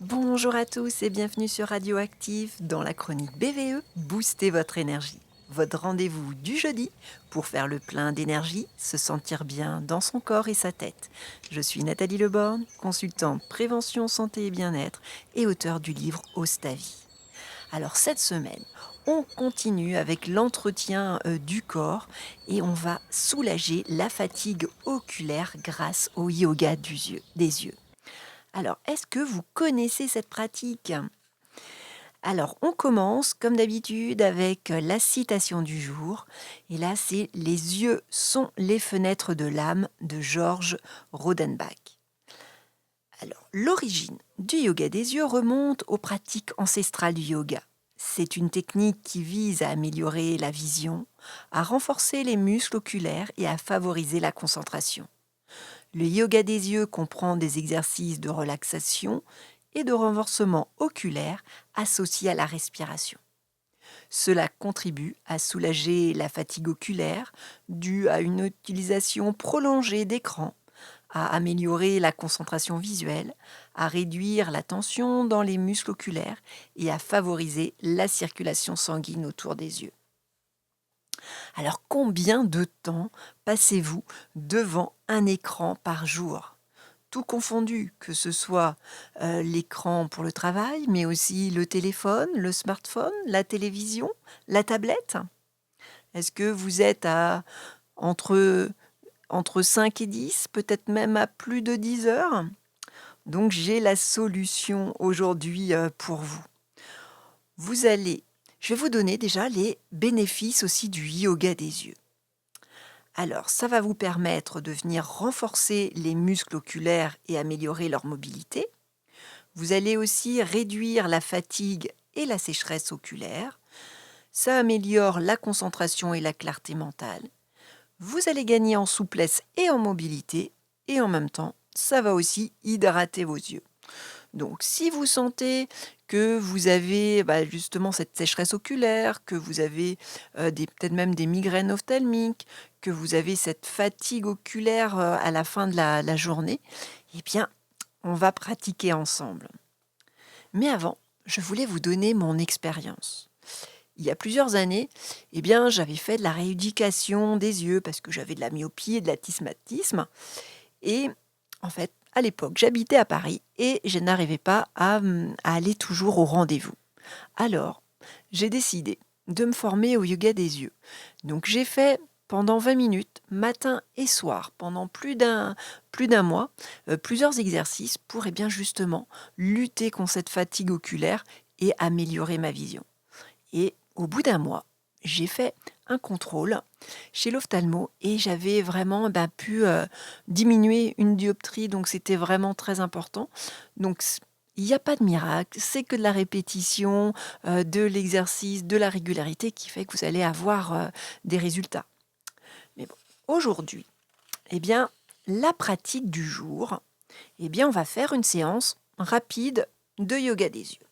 Bonjour à tous et bienvenue sur Radioactive dans la chronique BVE Boostez votre énergie. Votre rendez-vous du jeudi pour faire le plein d'énergie, se sentir bien dans son corps et sa tête. Je suis Nathalie Leborgne, consultante prévention santé et bien-être et auteure du livre Ostavi. Alors cette semaine, on continue avec l'entretien du corps et on va soulager la fatigue oculaire grâce au yoga des yeux. Alors, est-ce que vous connaissez cette pratique? Alors, on commence comme d'habitude avec la citation du jour. Et là, c'est «Les yeux sont les fenêtres de l'âme» de Georges Rodenbach. Alors, l'origine du yoga des yeux remonte aux pratiques ancestrales du yoga. C'est une technique qui vise à améliorer la vision, à renforcer les muscles oculaires et à favoriser la concentration. Le yoga des yeux comprend des exercices de relaxation et de renforcement oculaire associés à la respiration. Cela contribue à soulager la fatigue oculaire due à une utilisation prolongée d'écran, à améliorer la concentration visuelle, à réduire la tension dans les muscles oculaires et à favoriser la circulation sanguine autour des yeux. Alors combien de temps passez-vous devant un écran par jour? Tout confondu, que ce soit l'écran pour le travail, mais aussi le téléphone, le smartphone, la télévision, la tablette. Est-ce que vous êtes à entre, entre 5 et 10, peut-être même à plus de 10 heures? Donc j'ai la solution aujourd'hui pour vous. Vous allez, je vais vous donner déjà les bénéfices aussi du yoga des yeux. Alors, ça va vous permettre de venir renforcer les muscles oculaires et améliorer leur mobilité. Vous allez aussi réduire la fatigue et la sécheresse oculaire. Ça améliore la concentration et la clarté mentale. Vous allez gagner en souplesse et en mobilité. Et en même temps, ça va aussi hydrater vos yeux. Donc, si vous sentez que vous avez justement cette sécheresse oculaire, que vous avez peut-être même des migraines ophtalmiques, que vous avez cette fatigue oculaire à la fin de la journée, eh bien, on va pratiquer ensemble. Mais avant, je voulais vous donner mon expérience. Il y a plusieurs années, eh bien, j'avais fait de la rééducation des yeux parce que j'avais de la myopie et de l'astigmatisme. Et en fait, à l'époque, j'habitais à Paris et je n'arrivais pas à aller toujours au rendez-vous. Alors, j'ai décidé de me former au yoga des yeux. Donc, j'ai fait pendant 20 minutes, matin et soir, pendant plus d'un mois, plusieurs exercices pour bien justement lutter contre cette fatigue oculaire et améliorer ma vision. Et au bout d'un mois, j'ai fait un contrôle chez l'ophtalmo et j'avais vraiment pu diminuer une dioptrie, donc c'était vraiment très important. Donc il n'y a pas de miracle, c'est que de la répétition, de l'exercice, de la régularité qui fait que vous allez avoir des résultats. Mais bon, aujourd'hui, eh bien, la pratique du jour, eh bien, on va faire une séance rapide de yoga des yeux.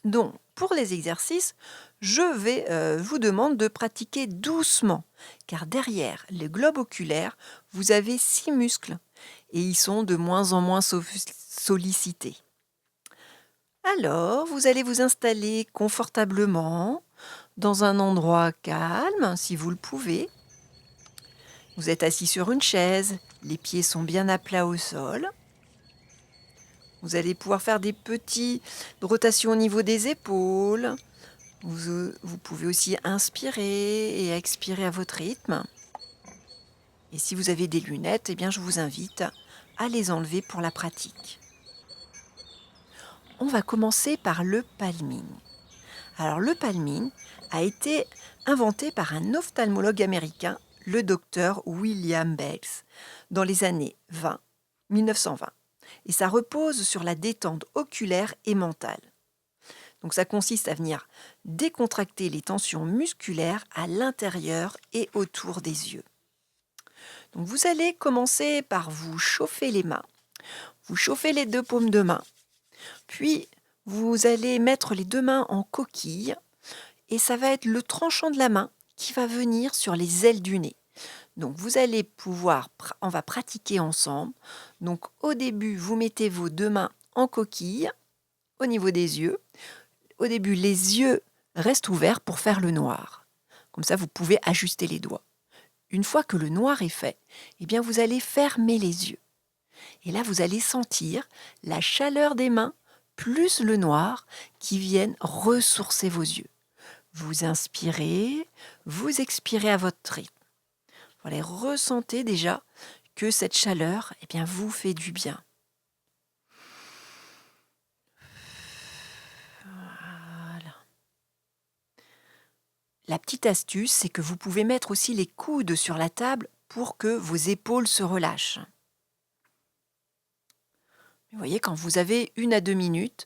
Donc, pour les exercices, je vais vous demander de pratiquer doucement, car derrière le globe oculaire, vous avez 6 muscles et ils sont de moins en moins sollicités. Alors, vous allez vous installer confortablement dans un endroit calme, si vous le pouvez. Vous êtes assis sur une chaise, les pieds sont bien à plat au sol. Vous allez pouvoir faire des petites rotations au niveau des épaules. Vous pouvez aussi inspirer et expirer à votre rythme. Et si vous avez des lunettes, eh bien, je vous invite à les enlever pour la pratique. On va commencer par le palming. Alors, le palming a été inventé par un ophtalmologue américain, le docteur William Bells, dans les années 1920. Et ça repose sur la détente oculaire et mentale. Donc ça consiste à venir décontracter les tensions musculaires à l'intérieur et autour des yeux. Donc vous allez commencer par vous chauffer les mains, vous chauffez les 2 paumes de main, puis vous allez mettre les 2 mains en coquille et ça va être le tranchant de la main qui va venir sur les ailes du nez. Donc vous allez on va pratiquer ensemble. Donc au début, vous mettez vos 2 mains en coquille au niveau des yeux. Au début, les yeux restent ouverts pour faire le noir. Comme ça, vous pouvez ajuster les doigts. Une fois que le noir est fait, eh bien, vous allez fermer les yeux. Et là, vous allez sentir la chaleur des mains plus le noir qui viennent ressourcer vos yeux. Vous inspirez, vous expirez à votre rythme. Voilà, ressentez déjà que cette chaleur vous fait du bien. Voilà. La petite astuce, c'est que vous pouvez mettre aussi les coudes sur la table pour que vos épaules se relâchent. Vous voyez, quand vous avez 1 à 2 minutes,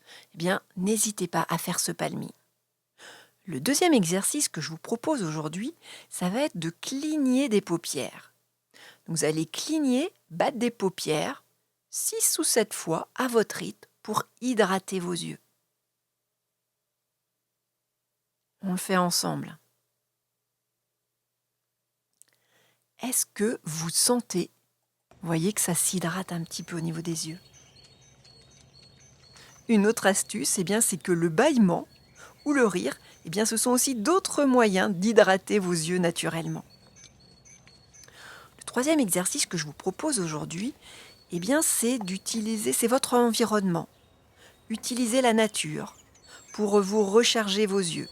n'hésitez pas à faire ce palmis. Le deuxième exercice que je vous propose aujourd'hui, ça va être de cligner des paupières. Donc, vous allez cligner, battre des paupières 6 ou 7 fois à votre rythme pour hydrater vos yeux. On le fait ensemble. Est-ce que vous sentez, vous voyez que ça s'hydrate un petit peu au niveau des yeux? Une autre astuce, c'est que le bâillement ou le rire, ce sont aussi d'autres moyens d'hydrater vos yeux naturellement. Le troisième exercice que je vous propose aujourd'hui, c'est votre environnement. Utilisez la nature pour vous recharger vos yeux.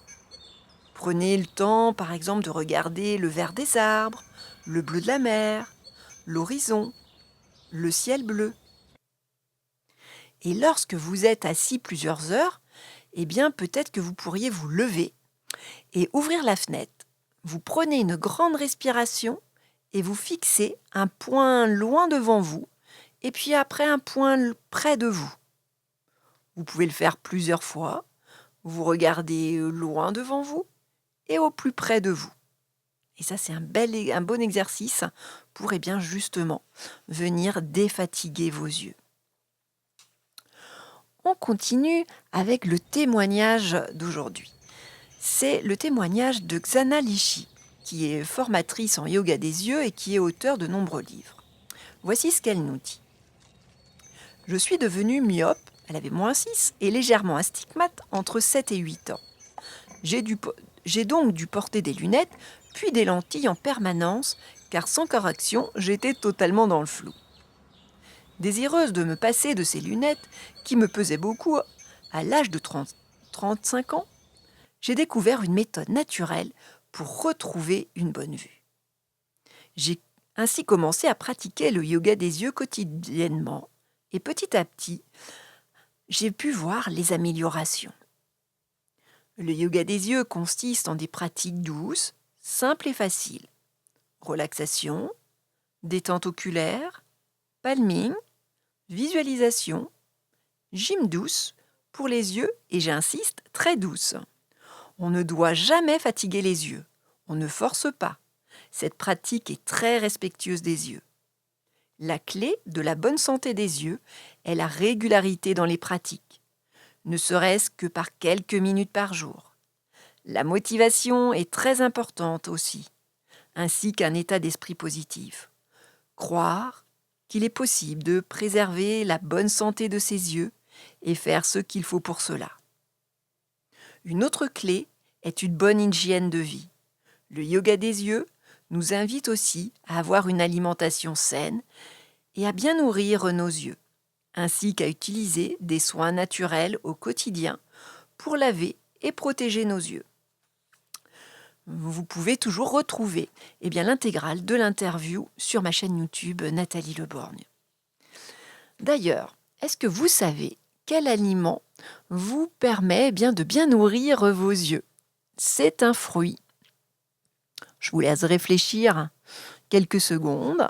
Prenez le temps, par exemple, de regarder le vert des arbres, le bleu de la mer, l'horizon, le ciel bleu. Et lorsque vous êtes assis plusieurs heures, peut-être que vous pourriez vous lever et ouvrir la fenêtre. Vous prenez une grande respiration et vous fixez un point loin devant vous et puis après un point près de vous. Vous pouvez le faire plusieurs fois. Vous regardez loin devant vous et au plus près de vous. Et ça, c'est un bon exercice pour justement venir défatiguer vos yeux. On continue avec le témoignage d'aujourd'hui. C'est le témoignage de Xana Lishi, qui est formatrice en yoga des yeux et qui est auteure de nombreux livres. Voici ce qu'elle nous dit. Je suis devenue myope, elle avait -6, et légèrement astigmate entre 7 et 8 ans. J'ai donc dû porter des lunettes, puis des lentilles en permanence, car sans correction, j'étais totalement dans le flou. Désireuse de me passer de ces lunettes, qui me pesaient beaucoup, à l'âge de 35 ans, j'ai découvert une méthode naturelle pour retrouver une bonne vue. J'ai ainsi commencé à pratiquer le yoga des yeux quotidiennement, et petit à petit, j'ai pu voir les améliorations. Le yoga des yeux consiste en des pratiques douces, simples et faciles. Relaxation, détente oculaire, palming, visualisation, gym douce pour les yeux et j'insiste, très douce. On ne doit jamais fatiguer les yeux. On ne force pas. Cette pratique est très respectueuse des yeux. La clé de la bonne santé des yeux est la régularité dans les pratiques, ne serait-ce que par quelques minutes par jour. La motivation est très importante aussi, ainsi qu'un état d'esprit positif. Croire qu'il est possible de préserver la bonne santé de ses yeux et faire ce qu'il faut pour cela. Une autre clé est une bonne hygiène de vie. Le yoga des yeux nous invite aussi à avoir une alimentation saine et à bien nourrir nos yeux, ainsi qu'à utiliser des soins naturels au quotidien pour laver et protéger nos yeux. Vous pouvez toujours retrouver l'intégrale de l'interview sur ma chaîne YouTube Nathalie Leborgne. D'ailleurs, est-ce que vous savez quel aliment vous permet de bien nourrir vos yeux? C'est un fruit. Je vous laisse réfléchir quelques secondes.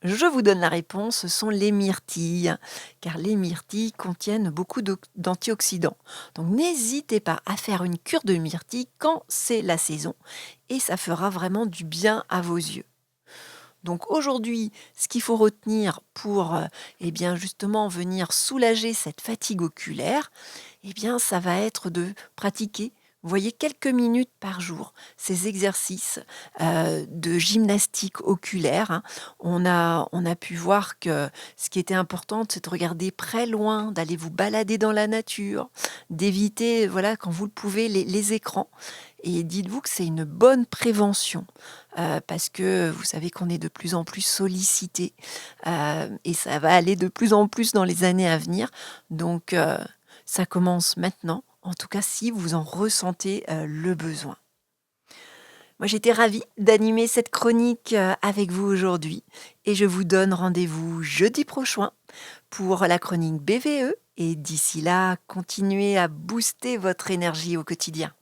Je vous donne la réponse, ce sont les myrtilles, car les myrtilles contiennent beaucoup d'antioxydants. Donc n'hésitez pas à faire une cure de myrtilles quand c'est la saison, et ça fera vraiment du bien à vos yeux. Donc aujourd'hui, ce qu'il faut retenir pour justement venir soulager cette fatigue oculaire, ça va être de pratiquer Vous voyez, quelques minutes par jour, ces exercices de gymnastique oculaire, hein, on a pu voir que ce qui était important, c'est de regarder très loin, d'aller vous balader dans la nature, d'éviter, voilà, quand vous le pouvez, les écrans. Et dites-vous que c'est une bonne prévention, parce que vous savez qu'on est de plus en plus sollicité, et ça va aller de plus en plus dans les années à venir. Donc, ça commence maintenant, en tout cas si vous en ressentez, le besoin. Moi, j'étais ravie d'animer cette chronique, avec vous aujourd'hui et je vous donne rendez-vous jeudi prochain pour la chronique BVE et d'ici là, continuez à booster votre énergie au quotidien.